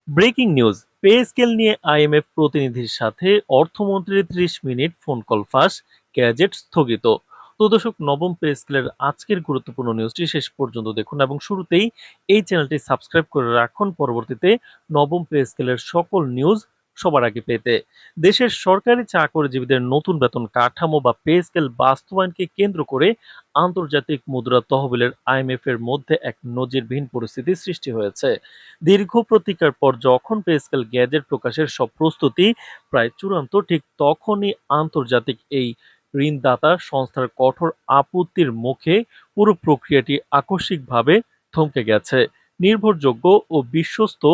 Breaking news, pay scale নিয়ে IMF প্রতিনিধির সাথে অর্থমন্ত্রীর ৩০ মিনিট ফোন কল ফাঁস, গ্যাজেট স্থগিত। তো দর্শক, নবম পে স্কেলের আজকের গুরুত্বপূর্ণ নিউজটি শেষ পর্যন্ত দেখুন এবং শুরুতেই এই চ্যানেলটি সাবস্ক্রাইব করে রাখুন পরবর্তীতে নবম পে স্কেলের সকল নিউজ সবার আগে পেতে। দেশের সরকারি চাকরিজীবীদের নতুন বেতন কাঠামো বা পে স্কেল বাস্তবায়নকে কেন্দ্র করে আন্তর্জাতিক মুদ্রা তহবিলের আইএমএফ এর মধ্যে এক নজিরবিহীন পরিস্থিতি সৃষ্টি হয়েছে। দীর্ঘ প্রতীক্ষার পর যখন পে স্কেল গ্যাজেট প্রকাশের সব প্রস্তুতি প্রায় চূড়ান্ত, ঠিক তখনই আন্তর্জাতিক এই ঋণদাতা সংস্থার কঠোর আপত্তির মুখে পুরো প্রক্রিয়াটি আকস্মিকভাবে থমকে গেছে। নির্ভরযোগ্য ও বিশ্বস্ত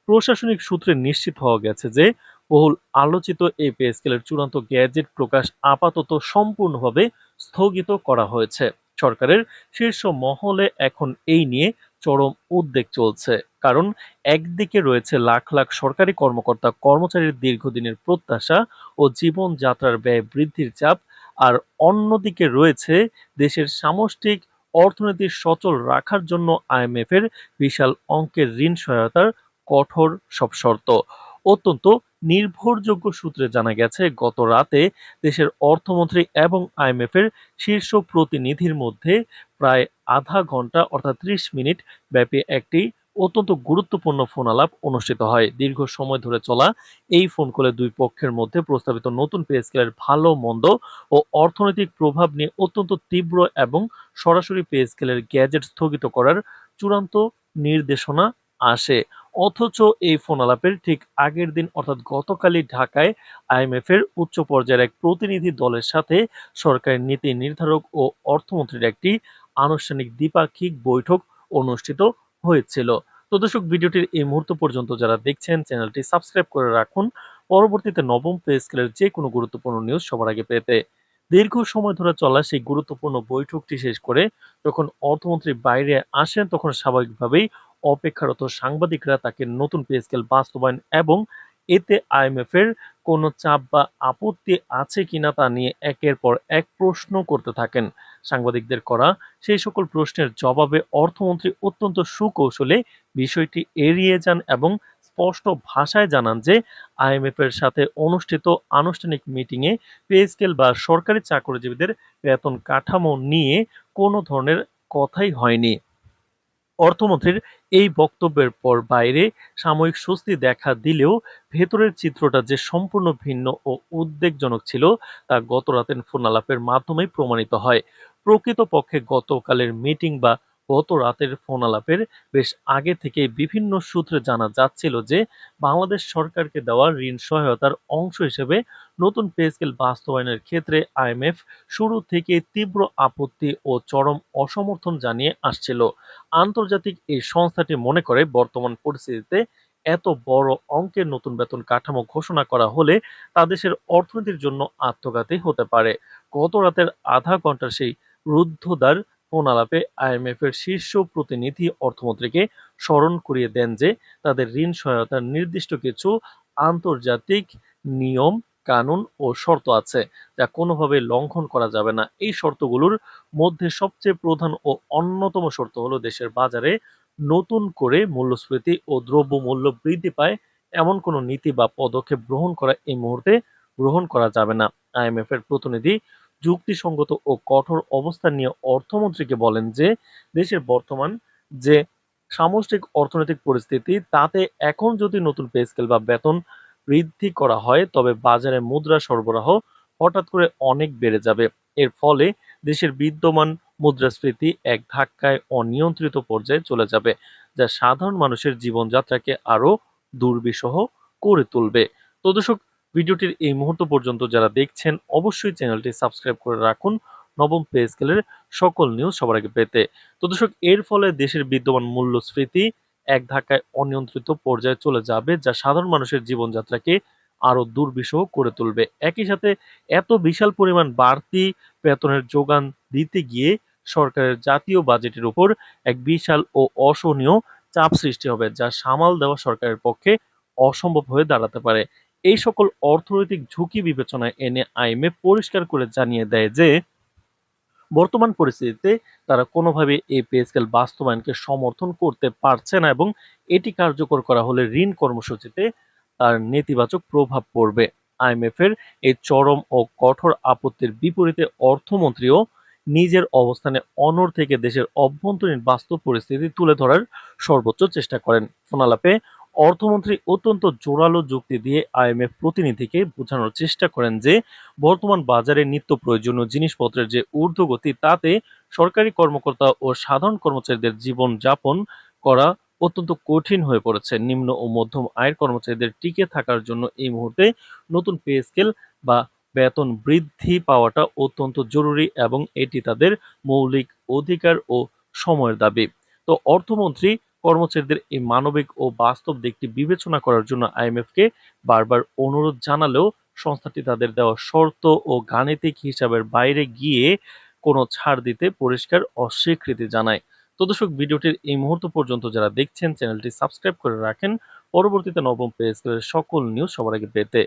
প্রশাসনিক সূত্রে নিশ্চিত হওয়া গেছে যে বহুল আলোচিত এই পে স্কেলের চূড়ান্ত গ্যাজেট প্রকাশ আপাতত সম্পূর্ণভাবে স্থগিত করা হয়েছে। সরকারের শীর্ষ মহলে এখন এই নিয়ে চরম উদ্বেগ চলছে, কারণ একদিকে রয়েছে লাখ লাখ সরকারি কর্মকর্তা কর্মচারীর দীর্ঘদিনের প্রত্যাশা ও জীবনযাত্রার ব্যয় বৃদ্ধির চাপ, আর অন্যদিকে রয়েছে দেশের সামষ্টিক অর্থনীতি সচল রাখার জন্য আইএমএফ এর বিশাল অঙ্কের ঋণ সহায়তার কঠোর সব শর্ত। অত্যন্ত নির্ভরযোগ্য সূত্রে জানা গেছে, গত রাতে দেশের অর্থমন্ত্রী এবং আইএমএফ এর শীর্ষ প্রতিনিধির মধ্যে প্রায় আধা ঘন্টা অর্থাৎ ৩০ মিনিট ব্যাপী একটি অত্যন্ত গুরুত্বপূর্ণ ফোন আলাপ অনুষ্ঠিত হয়। দীর্ঘ সময় ধরে চলা এই ফোন কলে দুই পক্ষের মধ্যে প্রস্তাবিত নতুন পে স্কেলের ভালো মন্দ ও অর্থনৈতিক প্রভাব নিয়ে অত্যন্ত তীব্র এবং সরাসরি পে স্কেলের গ্যাজেট স্থগিত করার চূড়ান্ত নির্দেশনা আসে। অথচ এই ফোন আলাপের ঠিক আগের দিন অর্থাৎ গতকালই ঢাকায় আইএমএফ এর উচ্চ পর্যায়ের এক প্রতিনিধি দলের সাথে সরকারের নীতি নির্ধারক ও অর্থমন্ত্রীর একটি আনুষ্ঠানিক দ্বিপাক্ষিক বৈঠক অনুষ্ঠিত হয়েছিল। তো দর্শক, ভিডিওটির এই মুহূর্ত পর্যন্ত যারা দেখছেন চ্যানেলটি সাবস্ক্রাইব করে রাখুন পরবর্তীতে নবম পে স্কেলের যে কোনো গুরুত্বপূর্ণ নিউজ সবার আগে পেতে। দীর্ঘ সময় ধরে চলা সেই গুরুত্বপূর্ণ বৈঠকটি শেষ করে যখন অর্থমন্ত্রী বাইরে আসেন, তখন স্বাভাবিকভাবেই অপেক্ষারত সাংবাদিকরা তাকে নতুন পে স্কেল বাস্তবায়ন এবং এতে আইএমএফ এর কোনো চাপ বা আপত্তি আছে কিনা তা নিয়ে একের পর এক প্রশ্ন করতে থাকেন। সাংবাদিকদের করা সেই সকল প্রশ্নের জবাবে অর্থমন্ত্রী অত্যন্ত সুকৌশলে বিষয়টি এড়িয়ে যান এবং স্পষ্ট ভাষায় জানান যে আইএমএফ এর সাথে অনুষ্ঠিত আনুষ্ঠানিক মিটিংয়ে পে স্কেল বা সরকারি চাকরিজীবীদের বেতন কাঠামো নিয়ে কোনো ধরনের কথাই হয়নি। অর্থমন্ত্রীর এই বক্তব্যের পর বাইরে সাময়িক স্বস্তি দেখা দিলেও ভেতরের চিত্রটা যে সম্পূর্ণ ভিন্ন ও উদ্বেগজনক ছিল তা গত রাতের ফোন আলাপের মাধ্যমেই প্রমাণিত হয়। প্রকৃতপক্ষে গতকালের মিটিং বা গত রাতের ফোন আলাপের বেশ আগে থেকে বিভিন্ন সূত্রে জানা যাচ্ছিল যে বাংলাদেশ সরকারকে দেওয়া ঋণ সহায়তার অংশ হিসেবে নতুন পে স্কেল বাস্তবায়নের ক্ষেত্রে আইএমএফ শুরু থেকে তীব্র আপত্তি ও চরম অসমর্থন জানিয়ে আসছিল। আন্তর্জাতিক এই সংস্থাটি মনে করে বর্তমান পরিস্থিতিতে এত বড় অঙ্কের নতুন বেতন কাঠামো ঘোষণা করা হলে তা দেশের অর্থনীতির জন্য আত্মঘাতী হতে পারে। গত রাতের আধা ঘন্টার সেই রুদ্ধদ্বার ফোন আলাপে আইএমএফ এর শীর্ষ প্রতিনিধি অর্থমন্ত্রীকে স্মরণ করিয়ে দেন যে তাদের ঋণ সহায়তার নির্দিষ্ট কিছু আন্তর্জাতিক নিয়ম, কানুন ও শর্ত আছে যা কোনোভাবে লঙ্ঘন করা যাবে না। এই শর্তগুলোর মধ্যে সবচেয়ে প্রধান ও অন্যতম শর্ত হলো দেশের বাজারে নতুন করে মূল্যস্ফীতি ও দ্রব্যমূল্য বৃদ্ধি পায় এমন কোনো নীতি বা পদক্ষেপ গ্রহণ করা এই মুহূর্তে গ্রহণ করা যাবে না। আইএমএফ এর প্রতিনিধি যুক্তিসঙ্গত ও কঠোর অবস্থান নিয়ে অর্থমন্ত্রীকে বলেন যে দেশের বর্তমান যে সামষ্টিক অর্থনৈতিক পরিস্থিতি তাতে এখন যদি নতুন পে স্কেল বা বেতন বৃদ্ধি করা হয় তবে বাজারে মুদ্রা সরবরাহ হঠাৎ করে অনেক বেড়ে যাবে। এর ফলে দেশের বিদ্যমান মুদ্রাস্ফীতি এক ধাক্কায় অনিয়ন্ত্রিত পর্যায়ে চলে যাবে, যা সাধারণ মানুষের জীবনযাত্রাকে আরো দুর্বিষহ করে তুলবে। তো দর্শক, ভিডিওটির এই মুহূর্ত পর্যন্ত যারা দেখছেন অবশ্যই চ্যানেলটি সাবস্ক্রাইব করে রাখুন নবম পে স্কেলের সকল নিউজ সবার আগে পেতে। তো দর্শক, এর ফলে দেশের বিদ্যমান মূল্যস্ফীতি এক ধাক্কায় অনিয়ন্ত্রিত পর্যায়ে চলে যাবে, যা সাধারণ মানুষের জীবনযাত্রাকে আরো দুর্বিষহ করে তুলবে। একই সাথে এত বিশাল পরিমাণ বাড়তি বেতনের যোগান দিতে গিয়ে সরকারের জাতীয় বাজেটের উপর এক বিশাল ও অসহনীয় চাপ সৃষ্টি হবে, যা সামাল দেওয়া সরকারের পক্ষে অসম্ভব হয়ে দাঁড়াতে পারে। এই সকল অর্থনৈতিক ঝুঁকি বিবেচনায় এনে আইএমএফ পরিষ্কার করে জানিয়ে দেয় যে বর্তমান পরিস্থিতিতে তারা কোনোভাবে এই পে স্কেল বাস্তবায়নকে সমর্থন করতে পারছে না এবং এটি কার্যকর করা হলে ঋণ কর্মসূচিতে তার নেতিবাচক প্রভাব পড়বে। আইএমএফ এর এই চরম ও কঠোর আপত্তির বিপরীতে অর্থমন্ত্রীও নিজের অবস্থানে অনড় থেকে দেশের অভ্যন্তরীণ বাস্তব পরিস্থিতি তুলে ধরার সর্বোচ্চ চেষ্টা করেন। ফোনালাপে অর্থমন্ত্রী অত্যন্ত জোরালো যুক্তি দিয়ে আইএমএফ প্রতিনিধিকে বোঝানোর চেষ্টা করেন যে বর্তমান বাজারে নিত্য প্রয়োজনীয় জিনিসপত্রের যে ঊর্ধ্বগতি তাতে সরকারি কর্মকর্তা ও সাধারণ কর্মচারীদের জীবন যাপন করা অত্যন্ত কঠিন হয়ে পড়েছে। নিম্ন ও মধ্যম আয়ের কর্মচারীদের টিকে থাকার জন্য এই মুহূর্তে নতুন পে স্কেল বা বেতন বৃদ্ধি পাওয়াটা অত্যন্ত জরুরি এবং এটি তাদের মৌলিক অধিকার ও সময়ের দাবি। তো অর্থমন্ত্রী কর্মচারীদের এই মানবিক ও বাস্তব দিকটি বিবেচনা করার জন্য আইএমএফকে বারবার অনুরোধ জানালেও সংস্থাটি তাদের দেওয়া শর্ত ও গাণিতিক হিসাবের বাইরে গিয়ে কোনো ছাড় দিতে পরিষ্কার অস্বীকৃতি জানায়। তো দর্শক, ভিডিওটির এই মুহূর্ত পর্যন্ত যারা দেখছেন চ্যানেলটি সাবস্ক্রাইব করে রাখেন পরবর্তীতে নবম পে স্কেলের সকল নিউজ সবার আগে পেতে।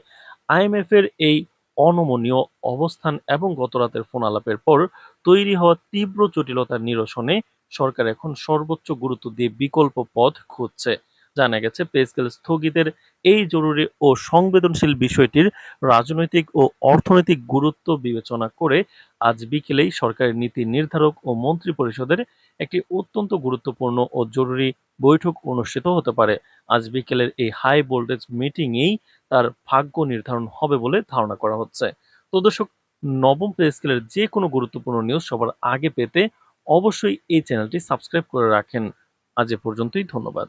আইএমএফ এর এই অনমনীয় অবস্থান এবং গতরাতের ফোন আলাপের পর তৈরি হওয়া তীব্র জটিলতার নিরসনে সরকার এখন সর্বোচ্চ গুরুত্ব দিয়ে বিকল্প পথ খুঁজছে। জানা গেছে পে স্কেল স্থগিতের এই জরুরি ও সংবেদনশীল বিষয়টির রাজনৈতিক ও অর্থনৈতিক গুরুত্ব বিবেচনা করে আজ বিকেলেই সরকারের নীতি নির্ধারক ও মন্ত্রিপরিষদের একটি অত্যন্ত গুরুত্বপূর্ণ ও জরুরি বৈঠক অনুষ্ঠিত হতে পারে। আজ বিকেলের এই হাই ভোল্টেজ মিটিংয়েই তার ভাগ্য নির্ধারণ হবে বলে ধারণা করা হচ্ছে। তো দর্শক, নবম পে স্কেলের যে কোনো গুরুত্বপূর্ণ নিউজ সবার আগে পেতে অবশ্যই এই চ্যানেলটি সাবস্ক্রাইব করে রাখেন। আজ এ পর্যন্তই, ধন্যবাদ।